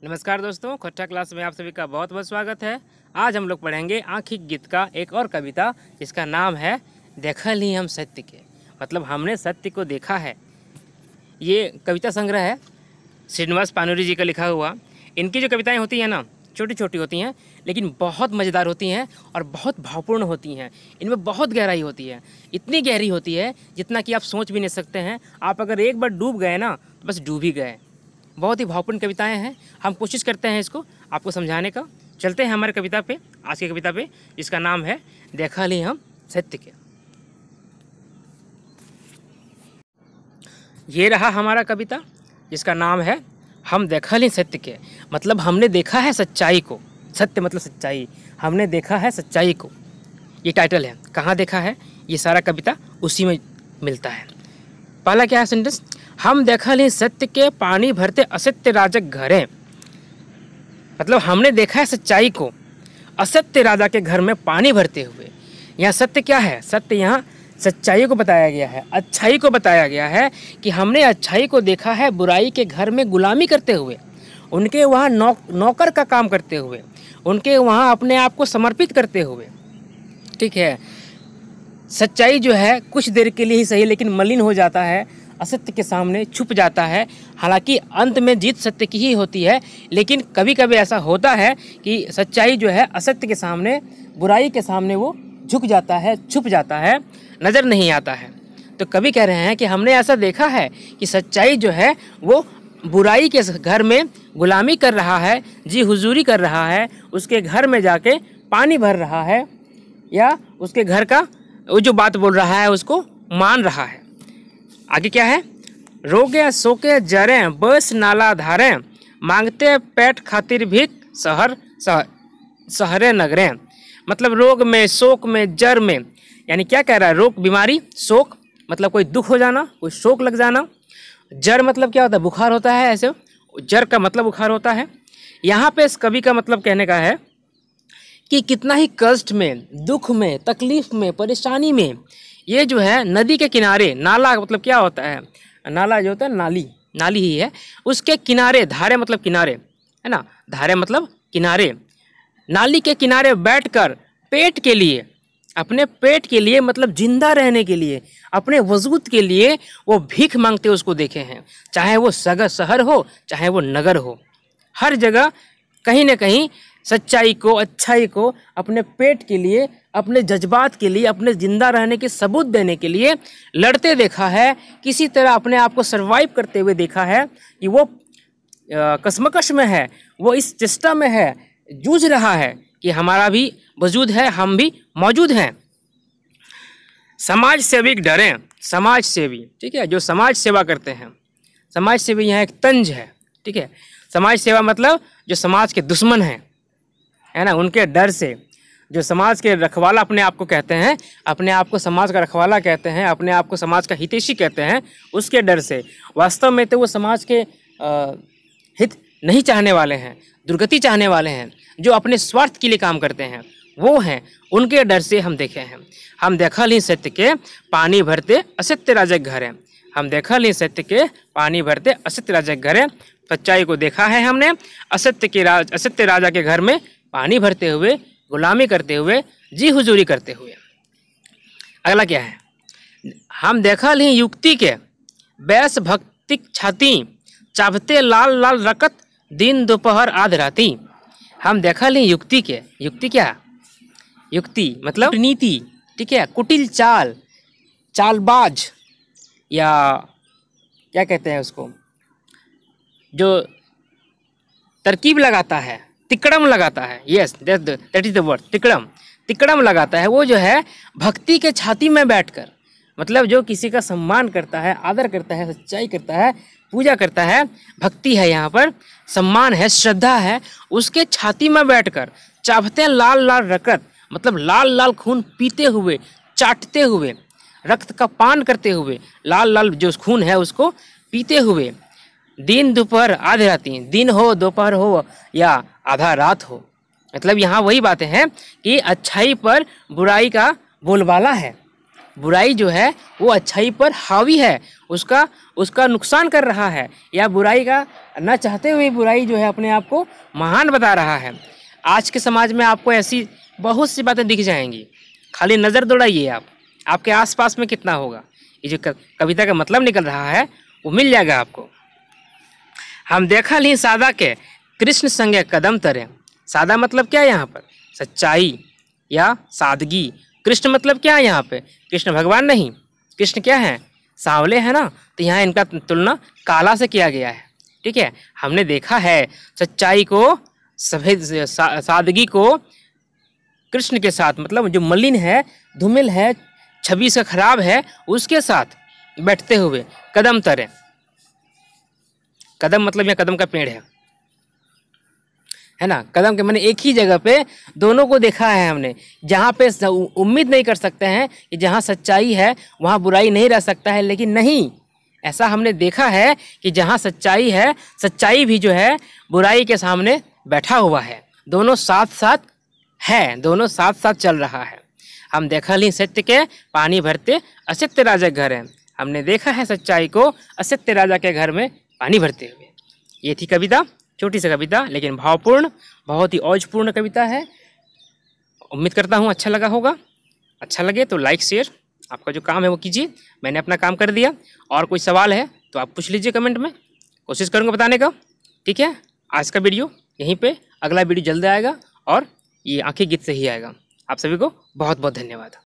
नमस्कार दोस्तों, कक्षा क्लास में आप सभी का बहुत बहुत स्वागत है। आज हम लोग पढ़ेंगे आँखी गीत का एक और कविता जिसका नाम है देखल ही हम सत्य के, मतलब हमने सत्य को देखा है। ये कविता संग्रह है श्रीनिवास पानुरी जी का लिखा हुआ। इनकी जो कविताएं होती हैं ना, छोटी छोटी होती हैं लेकिन बहुत मज़ेदार होती हैं और बहुत भावपूर्ण होती हैं। इनमें बहुत गहराई होती है, इतनी गहरी होती है जितना कि आप सोच भी नहीं सकते हैं। आप अगर एक बार डूब गए ना तो बस डूब ही गए। बहुत ही भावपूर्ण कविताएं हैं। हम कोशिश करते हैं इसको आपको समझाने का। चलते हैं हमारे कविता पे, आज की कविता पे, जिसका नाम है देखल ही हम सत्य के। ये रहा हमारा कविता जिसका नाम है हम देखल ही सत्य के, मतलब हमने देखा है सच्चाई को। सत्य मतलब सच्चाई, हमने देखा है सच्चाई को, ये टाइटल है। कहाँ देखा है, ये सारा कविता उसी में मिलता है। पहला क्या है सेंटेंस, हम देखल ही सत्य के पानी भरते असत्य राजक घरे, मतलब हमने देखा है सच्चाई को असत्य राजा के घर में पानी भरते हुए। यहाँ सत्य क्या है, सत्य यहाँ सच्चाई को बताया गया है, अच्छाई को बताया गया है कि हमने अच्छाई को देखा है बुराई के घर में गुलामी करते हुए, उनके वहाँ नौकर का काम करते हुए, उनके वहाँ अपने आप को समर्पित करते हुए। ठीक है, सच्चाई जो है कुछ देर के लिए ही सही लेकिन मलिन हो जाता है, असत्य के सामने छुप जाता है। हालांकि अंत में जीत सत्य की ही होती है, लेकिन कभी कभी ऐसा होता है कि सच्चाई जो है असत्य के सामने, बुराई के सामने वो झुक जाता है, छुप जाता है, नज़र नहीं आता है। तो कवि कह रहे हैं कि हमने ऐसा देखा है कि सच्चाई जो है वो बुराई के घर में गुलामी कर रहा है, जी हुजूरी कर रहा है, उसके घर में जाके पानी भर रहा है, या उसके घर का वो जो बात बोल रहा है उसको मान रहा है। आगे क्या है, रोगे सोके जरे बस नाला धारे, मांगते पेट खातिर भीख शहरे नगरे, मतलब रोग में, शोक में, जर में, यानी क्या कह रहा है, रोग बीमारी, शोक मतलब कोई दुख हो जाना, कोई शोक लग जाना, जर मतलब क्या होता है, बुखार होता है, ऐसे जर का मतलब बुखार होता है। यहाँ पे इस कवि का मतलब कहने का है कि कितना ही कष्ट में, दुख में, तकलीफ में, परेशानी में ये जो है नदी के किनारे, नाला मतलब क्या होता है, नाला जो होता है नाली, नाली ही है, उसके किनारे, धारे मतलब किनारे है ना, धारे मतलब किनारे, नाली के किनारे बैठकर पेट के लिए, अपने पेट के लिए मतलब जिंदा रहने के लिए, अपने वजूद के लिए वो भीख मांगते उसको देखे हैं। चाहे वो शहर हो, चाहे वो नगर हो, हर जगह कहीं ना कहीं सच्चाई को, अच्छाई को, अपने पेट के लिए, अपने जज्बात के लिए, अपने जिंदा रहने के सबूत देने के लिए लड़ते देखा है। किसी तरह अपने आप को सर्वाइव करते हुए देखा है कि वो कश्मकश में है, वो इस चेष्टा में है, जूझ रहा है कि हमारा भी वजूद है, हम भी मौजूद हैं। समाज सेवी डरे, समाज सेवी, ठीक है, जो समाज सेवा करते हैं, समाज सेवी यहाँ एक तंज है। ठीक है, समाज सेवा मतलब जो समाज के दुश्मन हैं, है ना, उनके डर से, जो समाज के रखवाला अपने आप को कहते हैं, अपने आप को समाज का रखवाला कहते हैं, अपने आप को समाज का हितैषी कहते हैं, उसके डर से, वास्तव में तो वो समाज के हित नहीं चाहने वाले हैं, दुर्गति चाहने वाले हैं, जो अपने स्वार्थ के लिए काम करते हैं, वो हैं, उनके डर से हम देखे हैं। हम देखल ही सत्य के पानी भरते असत्य राजक घरे, हम देखल ही सत्य के पानी भरते असत्य राजक घरे, सच्चाई को देखा है हमने असत्य राजा के घर में पानी भरते हुए, गुलामी करते हुए, जी हुजूरी करते हुए। अगला क्या है, हम देखल ही युक्ति के बैस भक्ति छाती, चाहते लाल लाल रकत दिन दोपहर आध राती। हम देखल ही युक्ति के, युक्ति क्या, युक्ति मतलब नीति, ठीक है, कुटिल चाल, चालबाज, या क्या कहते हैं उसको, जो तरकीब लगाता है, तिकड़म लगाता है, yes that is the word, तिकड़म, तिकड़म लगाता है। वो जो है भक्ति के छाती में बैठकर, मतलब जो किसी का सम्मान करता है, आदर करता है, सच्चाई करता है, पूजा करता है, भक्ति है यहाँ पर, सम्मान है, श्रद्धा है, उसके छाती में बैठकर चाहते लाल लाल रकत, मतलब लाल लाल खून पीते हुए, चाटते हुए, रक्त का पान करते हुए, लाल लाल जो खून है उसको पीते हुए, दिन दोपहर आधी राती, दिन हो, दोपहर हो, या आधा रात हो, मतलब यहाँ वही बातें हैं कि अच्छाई पर बुराई का बोलबाला है, बुराई जो है वो अच्छाई पर हावी है, उसका नुकसान कर रहा है, या बुराई का न चाहते हुए बुराई जो है अपने आप को महान बता रहा है। आज के समाज में आपको ऐसी बहुत सी बातें दिख जाएंगी, खाली नज़र दौड़ाइए आप, आपके आसपास में कितना होगा। ये जो कविता का मतलब निकल रहा है वो मिल जाएगा आपको। हम देखा ली सादा के कृष्ण संगे कदम तरे। सादा मतलब क्या है यहाँ पर? सच्चाई या सादगी। कृष्ण मतलब क्या है यहाँ पे? कृष्ण भगवान नहीं, कृष्ण क्या है? सांवले है ना, तो यहाँ इनका तुलना काला से किया गया है। ठीक है, हमने देखा है सच्चाई को, सफेद सादगी को कृष्ण के साथ, मतलब जो मलिन है, धूमिल है, छवि इसका खराब है, उसके साथ बैठते हुए कदम तरे। कदम मतलब यह कदम का पेड़ है ना। कदम के मैंने एक ही जगह पे दोनों को देखा है हमने, जहाँ पे उम्मीद नहीं कर सकते हैं कि जहाँ सच्चाई है वहाँ बुराई नहीं रह सकता है, लेकिन नहीं, ऐसा हमने देखा है कि जहाँ सच्चाई है, सच्चाई भी जो है बुराई के सामने बैठा हुआ है। दोनों साथ साथ है, दोनों साथ साथ चल रहा है। हम देखा ली सत्य के पानी भरते असत्य राजा घर है। हमने देखा है सच्चाई को असत्य राजा के घर में पानी भरते हुए। ये थी कविता, छोटी सी कविता लेकिन भावपूर्ण, बहुत ही औजपूर्ण कविता है। उम्मीद करता हूँ अच्छा लगा होगा। अच्छा लगे तो लाइक शेयर, आपका जो काम है वो कीजिए। मैंने अपना काम कर दिया। और कोई सवाल है तो आप पूछ लीजिए कमेंट में, कोशिश करूँगा बताने का। ठीक है, आज का वीडियो यहीं पे, अगला वीडियो जल्द आएगा और ये आंखें गीत से ही आएगा। आप सभी को बहुत बहुत धन्यवाद।